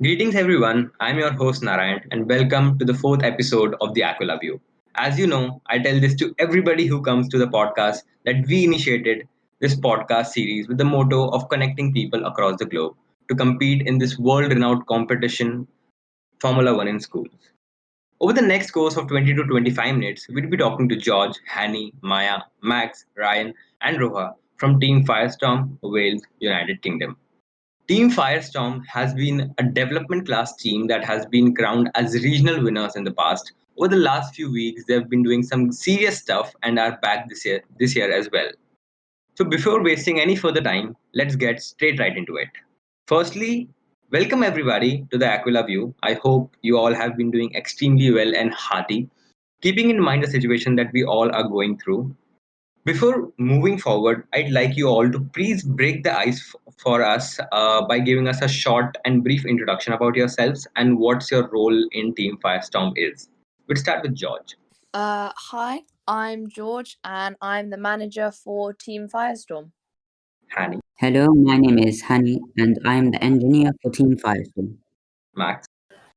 Greetings, everyone. I'm your host, Narayan, and welcome to the fourth episode of the Aquila View. As you know, I tell this to everybody who comes to the podcast that we initiated this podcast series with the motto of connecting people across the globe to compete in this world renowned competition, Formula One in schools. Over the next course of 20 to 25 minutes, we'll be talking to George, Hani, Maya, Max, Ryan, and Roha from Team Firestorm, Wales, United Kingdom. Team Firestorm has been a development class team that has been crowned as regional winners in the past. Over the last few weeks, they've been doing some serious stuff and are back this year as well. So before wasting any further time, let's get straight right into it. Firstly, welcome everybody to the Aquila View. I hope you all have been doing extremely well and hearty, keeping in mind the situation that we all are going through. Before moving forward, I'd like you all to please break the ice for us by giving us a short and brief introduction about yourselves and what's your role in Team Firestorm is. We'll start with George. Hi, I'm George and I'm the manager for Team Firestorm. Hanny. Hello, my name is Hani and I am the engineer for Team Firestorm. Max.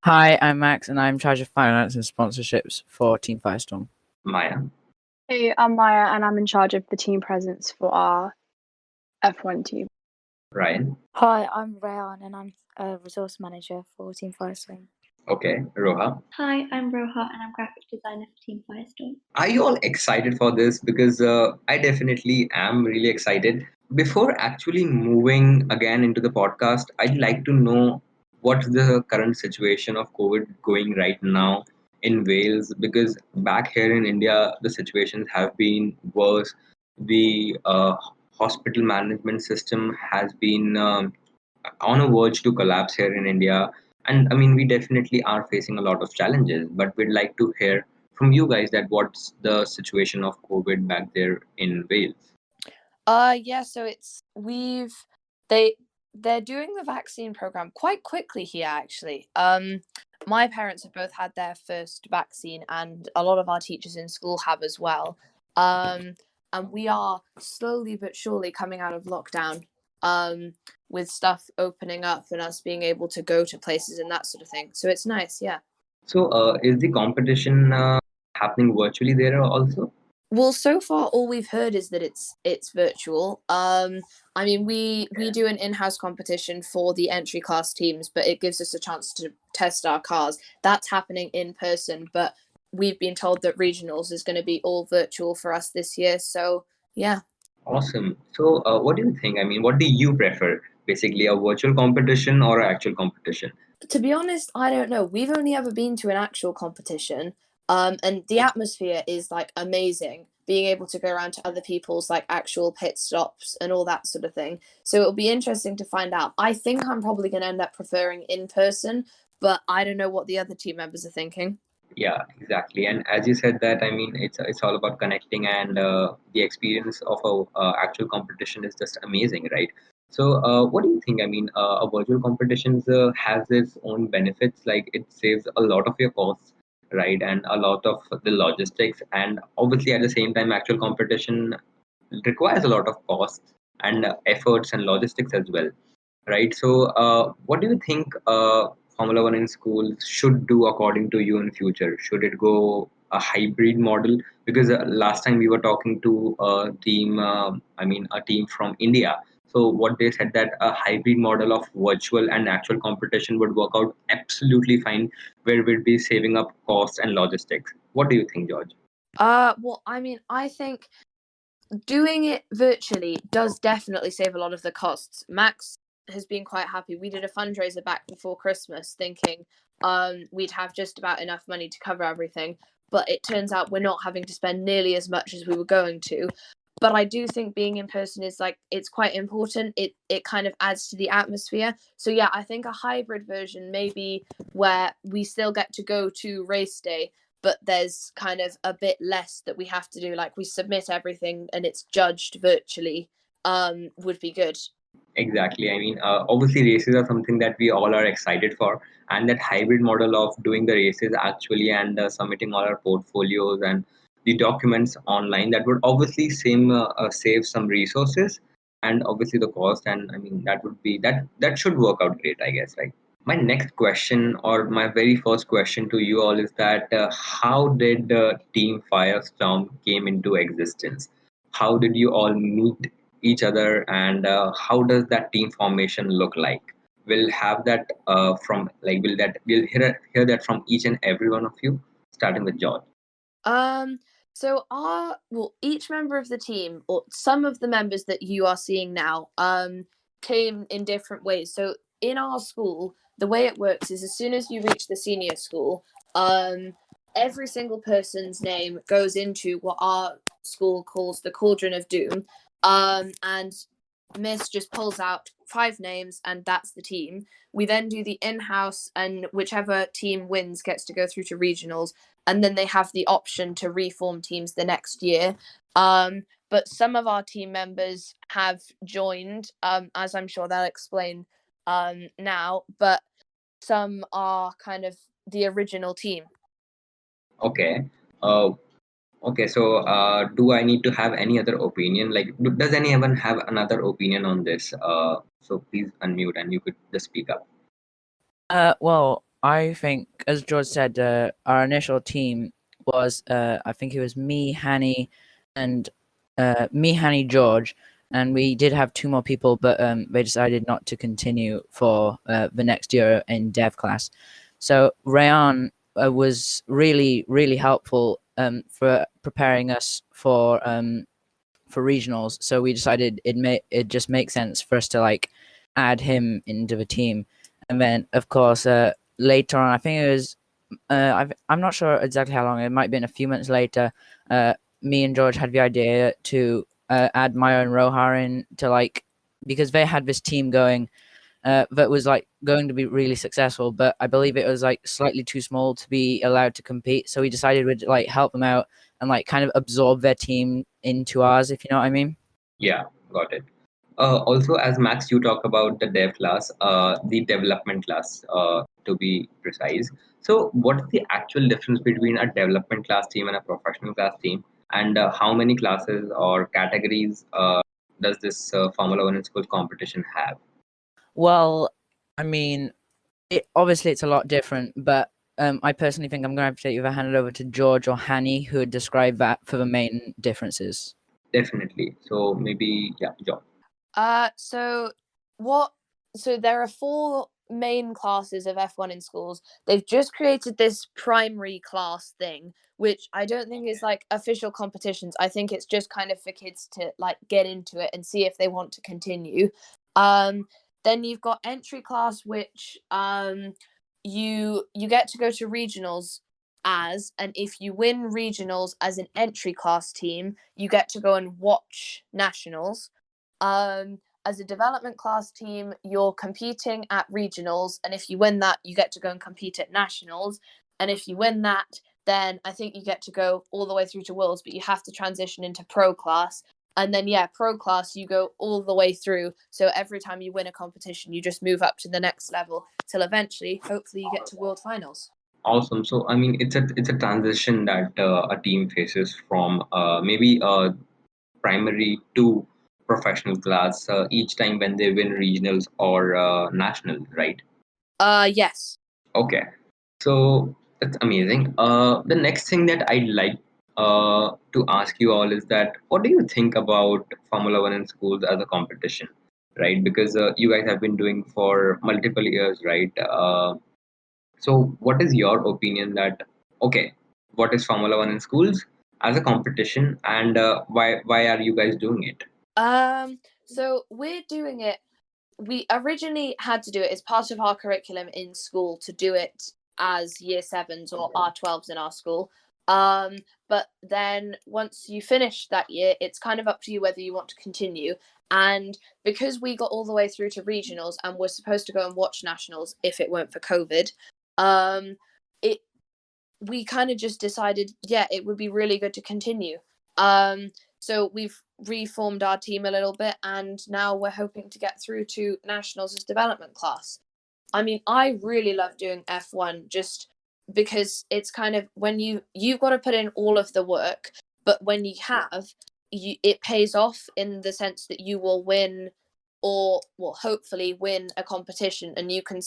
Hi, I'm Max, and I'm in charge of finance and sponsorships for Team Firestorm. Maya. Hey, I'm Maya and I'm in charge of the team presence for our F1 team. Ryan. Hi, I'm Rayan and I'm a resource manager for Team Firestorm. Okay. Roha. Hi, I'm Roha and I'm graphic designer for Team Firestorm. Are you all excited for this? Because I definitely am really excited. Before actually moving again into the podcast, I'd like to know what's the current situation of COVID going right now in Wales. Because back here in India, the situations have been worse. The hospital management system has been on a verge to collapse here in India. And I mean, we definitely are facing a lot of challenges, but we'd like to hear from you guys that what's the situation of COVID back there in Wales. So they're doing the vaccine program quite quickly here actually. My parents have both had their first vaccine and a lot of our teachers in school have as well. And we are slowly but surely coming out of lockdown. With stuff opening up and us being able to go to places and that sort of thing. So it's nice, yeah. So, is the competition happening virtually there also? Well, so far all we've heard is that it's virtual. I mean, we do an in-house competition for the entry class teams, but it gives us a chance to test our cars. That's happening in person, but we've been told that regionals is going to be all virtual for us this year. So yeah. Awesome. So, what do you think? I mean, what do you prefer? Basically, a virtual competition or an actual competition? To be honest, I don't know. We've only ever been to an actual competition, and the atmosphere is like amazing. Being able to go around to other people's like actual pit stops and all that sort of thing. So it'll be interesting to find out. I think I'm probably going to end up preferring in person, but I don't know what the other team members are thinking. Yeah, exactly. And as you said that, I mean, it's all about connecting, and the experience of a actual competition is just amazing, right? So, what do you think? I mean, a virtual competition has its own benefits. Like it saves a lot of your costs, right, and a lot of the logistics, and obviously at the same time, actual competition requires a lot of costs and efforts and logistics as well, right? So, what do you think Formula One in schools should do according to you in future? Should it go a hybrid model? Because last time we were talking to a team, a team from India. So what they said that a hybrid model of virtual and actual competition would work out absolutely fine, where we'd be saving up costs and logistics. What do you think, George? Well, I mean, I think doing it virtually does definitely save a lot of the costs. Max has been quite happy. We did a fundraiser back before Christmas thinking we'd have just about enough money to cover everything, but it turns out we're not having to spend nearly as much as we were going to. But I do think being in person is like, it's quite important. It kind of adds to the atmosphere. So yeah, I think a hybrid version maybe where we still get to go to race day, but there's kind of a bit less that we have to do. Like we submit everything and it's judged virtually, would be good. Exactly. I mean, obviously, races are something that we all are excited for, and that hybrid model of doing the races actually and submitting all our portfolios and the documents online, that would obviously save some resources and obviously the cost. And I mean, that would be that should work out great, I guess, right? My next question, or my very first question to you all, is that how did Team Firestorm came into existence? How did you all meet each other, and how does that team formation look like? We'll have that from like we'll hear that from each and every one of you, starting with George. So each member of the team, or some of the members that you are seeing now, came in different ways. So in our school, the way it works is as soon as you reach the senior school, every single person's name goes into what our school calls the Cauldron of Doom. And Miss just pulls out 5 names, and that's the team. We then do the in-house, and whichever team wins gets to go through to regionals, and then they have the option to reform teams the next year. But some of our team members have joined, as I'm sure they'll explain now, but some are kind of the original team. Okay. Uh, okay. So, do I need to have any other opinion? Like, does anyone have another opinion on this? So please unmute and you could just speak up. Well, I think, as George said, our initial team was, I think it was me, Hanny, and George, and we did have 2 more people, but they decided not to continue for the next year in dev class. So Rayan was really, really helpful for preparing us for regionals. So we decided it just makes sense for us to like add him into the team. And then, of course, later on, I think it was, I'm not sure exactly how long, it might have been a few months later, me and George had the idea to add my own Rohar in to like, because they had this team going that was like going to be really successful, but I believe it was like slightly too small to be allowed to compete. So we decided we'd like help them out and like kind of absorb their team into ours, if you know what I mean. Yeah, got it. Also, as Max, you talk about the dev class, the development class, to be precise. So, what is the actual difference between a development class team and a professional class team? And how many classes or categories does this Formula One in school competition have? Well, I mean, obviously it's a lot different, but I personally think I'm going to have to either hand it over to George or Hanny, who would describe that for the main differences. Definitely. So, maybe, yeah, John. So there are 4 main classes of F1 in schools. They've just created this primary class thing, which I don't think is like official competitions. I think it's just kind of for kids to like get into it and see if they want to continue. Then you've got entry class, which you get to go to regionals and if you win regionals as an entry class team, you get to go and watch nationals. As a development class team, you're competing at regionals, and if you win that, you get to go and compete at nationals. And if you win that, then I think you get to go all the way through to worlds, but you have to transition into pro class. And then pro class, you go all the way through. So every time you win a competition, you just move up to the next level till eventually, hopefully, you get to world finals. Awesome. So, I mean, it's a transition that a team faces from maybe primary to professional class each time when they win regionals or national, right? Yes. Okay, so that's amazing. The next thing that I'd like to ask you all is that what do you think about Formula One in schools as a competition, right? Because you guys have been doing for multiple years, right? So what is your opinion that okay, what is Formula One in schools as a competition, and why are you guys doing it? So we're doing it. We originally had to do it as part of our curriculum in school to do it as year 7s or R12s in our school. But then once you finish that year, it's kind of up to you whether you want to continue. And because we got all the way through to regionals and we're supposed to go and watch nationals if it weren't for COVID, it we kind of just decided, it would be really good to continue. So we've reformed our team a little bit, and now we're hoping to get through to nationals as development class. I mean, I really love doing F1 just because it's kind of when you've got to put in all of the work, but when you have, it pays off in the sense that you will win or will hopefully win a competition, and you can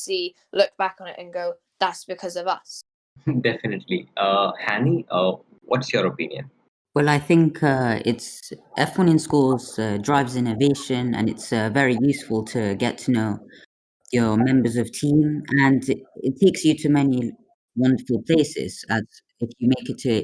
look back on it and go, that's because of us. Definitely. Hani, what's your opinion? Well, I think it's F1 in schools drives innovation, and it's very useful to get to know your members of team, and it takes you to many wonderful places. As if you make it to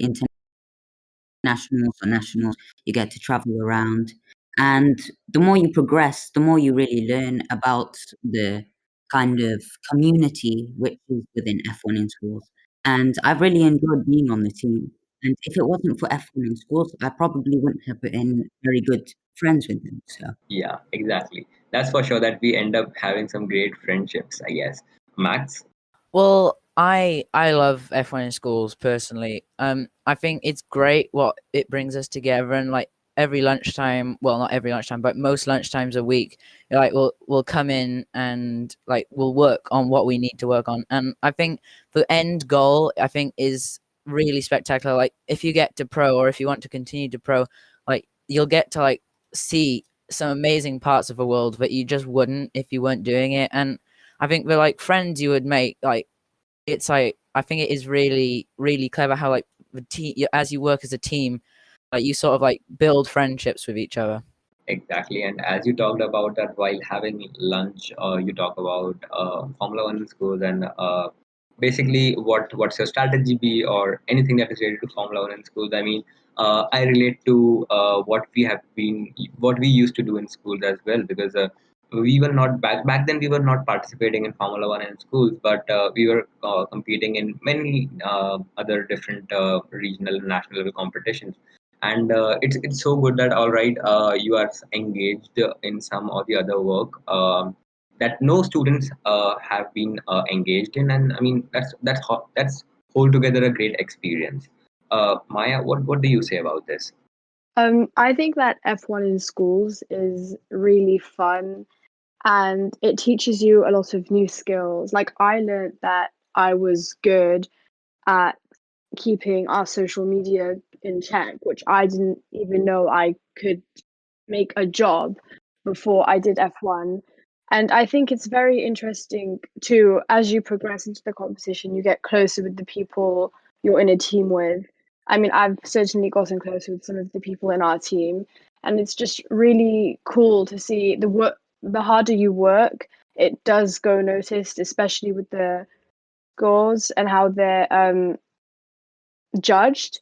internationals or nationals, you get to travel around, and the more you progress, the more you really learn about the kind of community which is within F1 in schools. And I've really enjoyed being on the team. And if it wasn't for F1 in schools, I probably wouldn't have been very good friends with them. So. Yeah, exactly. That's for sure that we end up having some great friendships, I guess. Max? Well, I love F1 in schools personally. I think it's great what it brings us together, and like every lunchtime, well, not every lunchtime, but most lunchtimes a week, like we'll come in and like we'll work on what we need to work on. And I think the end goal, I think, is really spectacular. Like if you get to pro, or if you want to continue to pro, like you'll get to like see some amazing parts of the world that you just wouldn't if you weren't doing it. And I think the like friends you would make, like it's like I think it is really really clever how like the team, as you work as a team, like you sort of like build friendships with each other. Exactly. And as you talked about that while having lunch, you talk about Formula One schools and basically what's your strategy be or anything that is related to Formula One in schools. I mean, I relate to what we used to do in schools as well because we were not back then we were not participating in Formula One in schools, but we were competing in many other different regional and national level competitions, and it's so good that all right, you are engaged in some or the other work that no students have been engaged in, and I mean that's altogether a great experience. Maya, what do you say about this? I think that F1 in schools is really fun and it teaches you a lot of new skills. Like, I learned that I was good at keeping our social media in check, which I didn't even know I could make a job before I did F1. And I think it's very interesting too, as you progress into the competition, you get closer with the people you're in a team with. I mean, I've certainly gotten closer with some of the people in our team, and it's just really cool to see the work. The harder you work, it does go noticed, especially with the scores and how they're judged.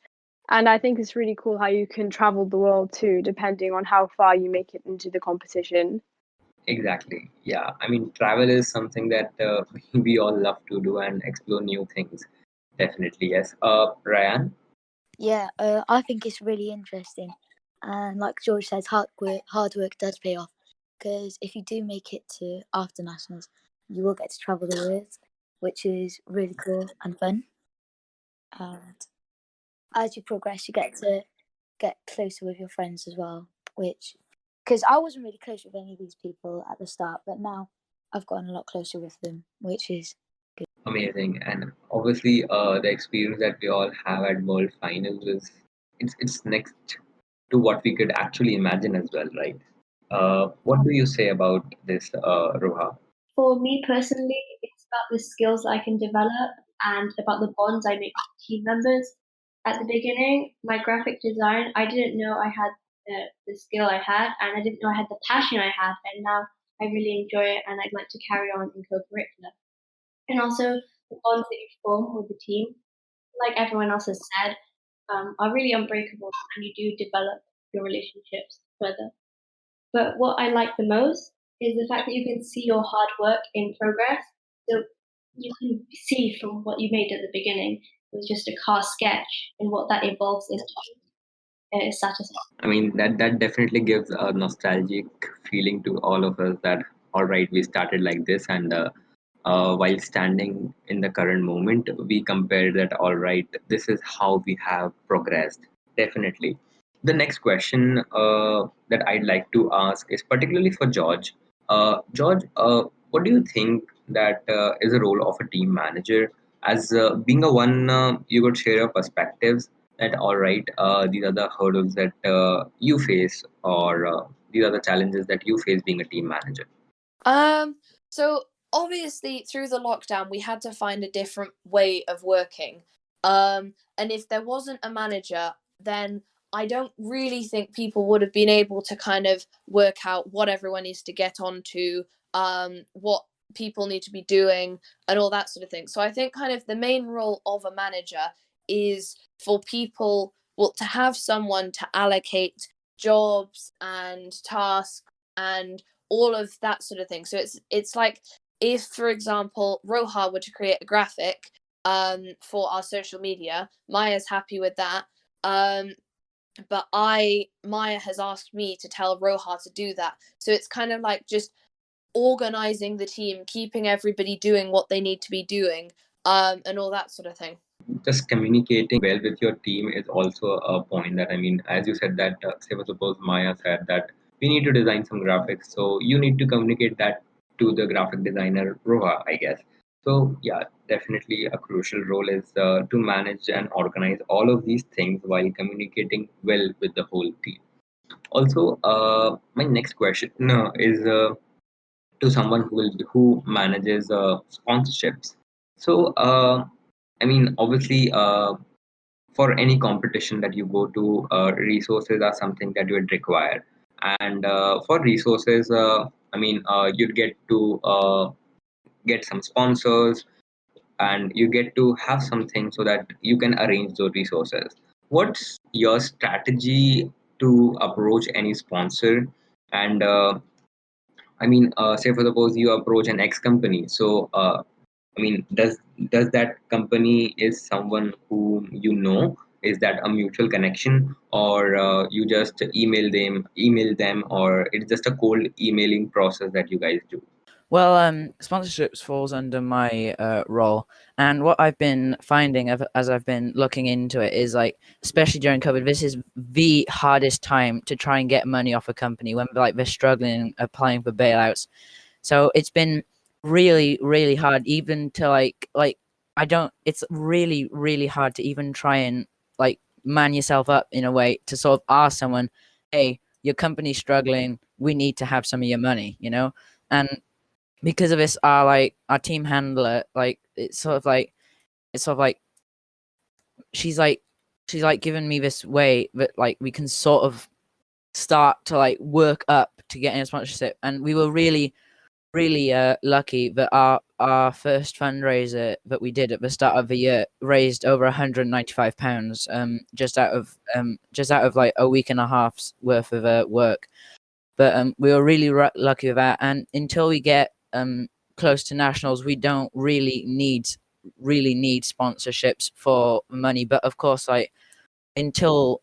And I think it's really cool how you can travel the world too, depending on how far you make it into the competition. Exactly. Yeah. I mean, travel is something that we all love to do and explore new things. Definitely, yes. Ryan? Yeah, I think it's really interesting, and like George says, hard work does pay off. Because if you do make it to after nationals, you will get to travel the world, which is really cool and fun. And as you progress, you get to get closer with your friends as well. Which, because I wasn't really close with any of these people at the start, but now I've gotten a lot closer with them, which is Amazing. And obviously, the experience that we all have at World Finals is it's next to what we could actually imagine as well, right? What do you say about this, Roha? For me personally, it's about the skills I can develop and about the bonds I make with team members. At the beginning, my graphic design, I didn't know I had the skill I had, and I didn't know I had the passion I had, and now I really enjoy it, and I'd like to carry on in co-curricular. And also, the bonds that you form with the team, like everyone else has said, are really unbreakable, and you do develop your relationships further. But what I like the most is the fact that you can see your hard work in progress. So you can see from what you made at the beginning, it was just a car sketch, and what that evolves into is satisfying. I mean, that definitely gives a nostalgic feeling to all of us that all right, we started like this, and while standing in the current moment, we compare that all right, this is how we have progressed. Definitely. The next question that I'd like to ask is particularly for George. George, what do you think that is a role of a team manager? As being a one, you could share your perspectives that all right, these are the hurdles that you face, or these are the challenges that you face being a team manager. So obviously through the lockdown we had to find a different way of working. And if there wasn't a manager, then I don't really think people would have been able to kind of work out what everyone needs to get onto, what people need to be doing, and all that sort of thing. So I think kind of the main role of a manager is for people, well, to have someone to allocate jobs and tasks and all of that sort of thing. So it's like if, for example, Roha were to create a graphic for our social media, Maya's happy with that. But Maya has asked me to tell Roha to do that. So it's kind of like just organizing the team, keeping everybody doing what they need to be doing, and all that sort of thing. Just communicating well with your team is also a point that, I mean, as you said that, say for suppose Maya said that we need to design some graphics, so you need to communicate that to the graphic designer Roha, I guess. So yeah, definitely a crucial role is to manage and organize all of these things while communicating well with the whole team. Also, my next question is to someone who manages sponsorships. So, I mean, obviously, for any competition that you go to, resources are something that you would require. And for resources, I mean, you'd get to get some sponsors, and you get to have something so that you can arrange those resources. What's your strategy to approach any sponsor? And I mean, say for suppose you approach an X company. So, I mean, does that company is someone whom you know? Is that a mutual connection, or you just email them, or it's just a cold emailing process that you guys do? Well, sponsorships falls under my role, and what I've been finding as I've been looking into it is like, especially during COVID, this is the hardest time to try and get money off a company when like they're struggling applying for bailouts. So it's been really, really hard, even to like I don't. It's really, really hard to even try and like man yourself up in a way to sort of ask someone, "Hey, your company's struggling. We need to have some of your money," and because of this, our team handler, like it's sort of like she's like giving me this way that like we can sort of start to like work up to getting a sponsorship. And we were really, really lucky that our first fundraiser that we did at the start of the year raised over £195, just out of like a week and a half's worth of work. But we were really lucky with that. And until we get close to nationals, we don't really need sponsorships for money. But of course, like until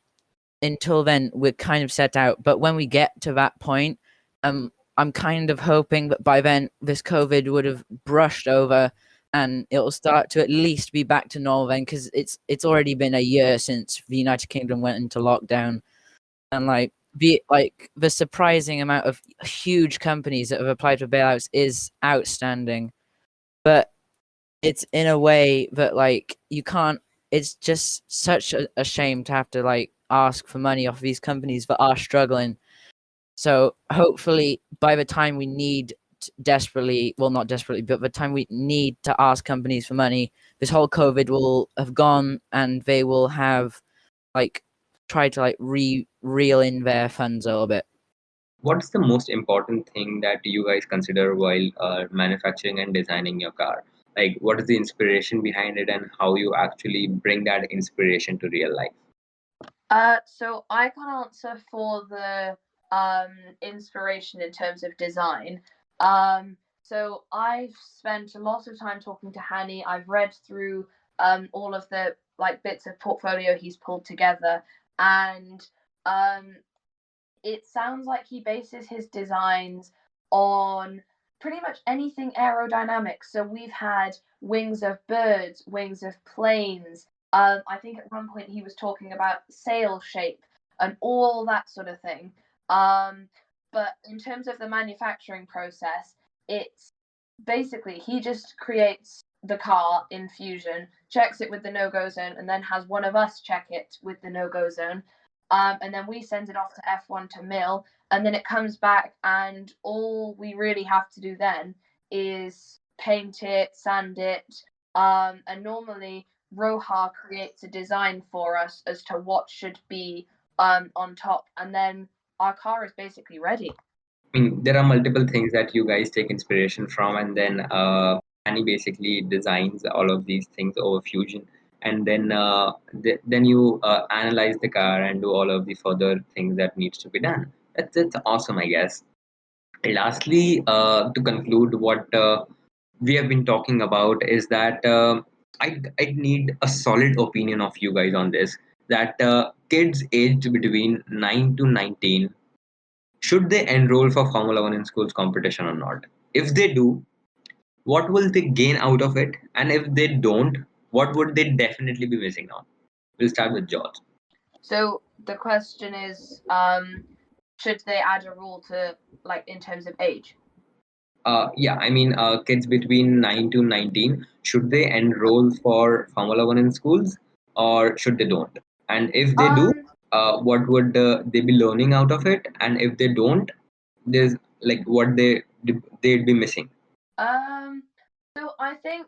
then, we're kind of set out. But when we get to that point, I'm kind of hoping that by then this COVID would have brushed over and it'll start to at least be back to normal then, because it's already been a year since the United Kingdom went into lockdown. And like the surprising amount of huge companies that have applied for bailouts is outstanding. But it's in a way that like you can't, it's just such a shame to have to like ask for money off these companies that are struggling. So hopefully by the time we need desperately, well, not desperately, but the time we need to ask companies for money, this whole COVID will have gone and they will have like tried to like reel in their funds a little bit. What's the most important thing that you guys consider while manufacturing and designing your car? Like, what is the inspiration behind it, and how you actually bring that inspiration to real life? So I can answer for the inspiration in terms of design. So I've spent a lot of time talking to Hani. I've read through all of the like bits of portfolio he's pulled together, and it sounds like he bases his designs on pretty much anything aerodynamic. So we've had wings of birds, wings of planes. I think at one point he was talking about sail shape and all that sort of thing. But in terms of the manufacturing process, it's basically he just creates the car in Fusion, checks it with the no-go zone, and then has one of us check it with the no-go zone. and then we send it off to F1 to mill, and then it comes back, and all we really have to do then is paint it, sand it, and normally Roha creates a design for us as to what should be on top, and then our car is basically ready. I mean, there are multiple things that you guys take inspiration from, and then Annie basically designs all of these things over Fusion, and then then you analyze the car and do all of the further things that needs to be done. That's awesome, I guess. Lastly, to conclude, what we have been talking about is that I need a solid opinion of you guys on this. That kids aged between 9 to 19, should they enroll for Formula One in schools competition or not? If they do, what will they gain out of it? And if they don't, what would they definitely be missing out? We'll start with George. So the question is, should they add a rule to, like, in terms of age? Yeah, I mean, kids between 9 to 19, should they enroll for Formula One in schools or should they don't? And if they do, what would they be learning out of it? And if they don't, there's like what they'd be missing. So I think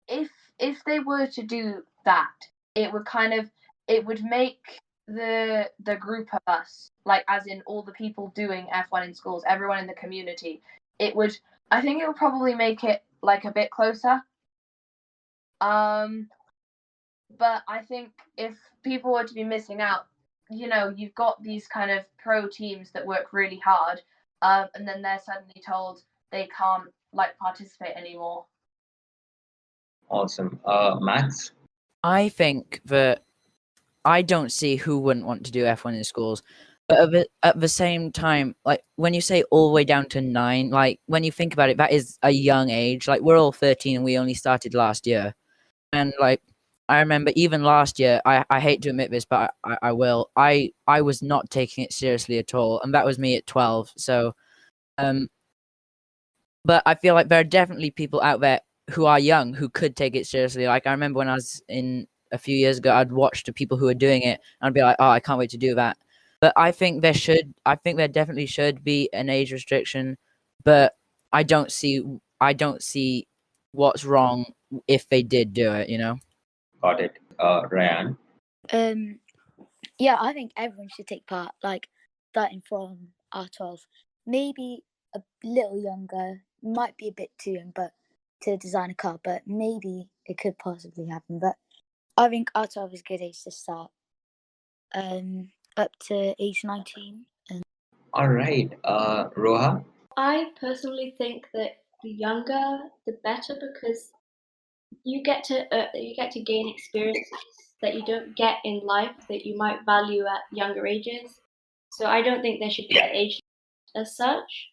if they were to do that, it would make the group of us, like as in all the people doing F1 in schools, everyone in the community, I think it would probably make it like a bit closer. But I think if people were to be missing out, you've got these kind of pro teams that work really hard, and then they're suddenly told they can't like participate anymore. Awesome. Max? I think that I don't see who wouldn't want to do F1 in schools. But at the same time, like when you say all the way down to 9, like when you think about it, that is a young age. Like we're all 13 and we only started last year. And like I remember even last year, I hate to admit this, but I will. I was not taking it seriously at all, and that was me at 12. So, but I feel like there are definitely people out there who are young who could take it seriously. Like I remember when I was in a few years ago, I'd watch the people who were doing it, and I'd be like, oh, I can't wait to do that. But I think there definitely should be an age restriction, but I don't see what's wrong if they did do it, you know? Got it. Ryan? Yeah, I think everyone should take part, like starting from R12. Maybe a little younger, might be a bit too young, but to design a car, but maybe it could possibly happen. But I think R12 is a good age to start. Up to age 19. All right. Roha? I personally think that the younger, the better, because you get to gain experiences that you don't get in life that you might value at younger ages. So I don't think there should be an age as such,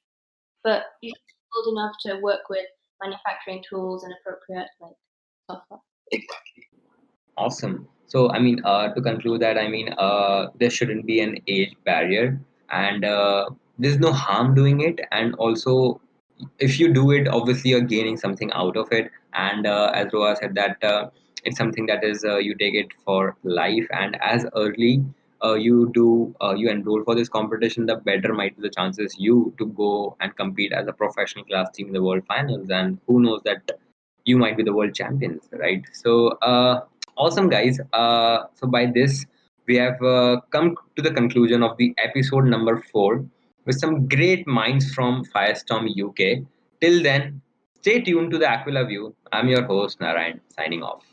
but you should be old enough to work with manufacturing tools and appropriate like software. Awesome. So, I mean, to conclude that, I mean, there shouldn't be an age barrier, and there's no harm doing it. And also, if you do it, obviously you're gaining something out of it. And as Roa said, that it's something that is you take it for life, and as early you enroll for this competition, the better might be the chances you to go and compete as a professional class team in the world finals. And who knows that you might be the world champions, right? So awesome, guys. So by this, we have come to the conclusion of the episode number 4 with some great minds from Firestorm UK. Till then, stay tuned to the Aquila View. I'm your host, Narayan, signing off.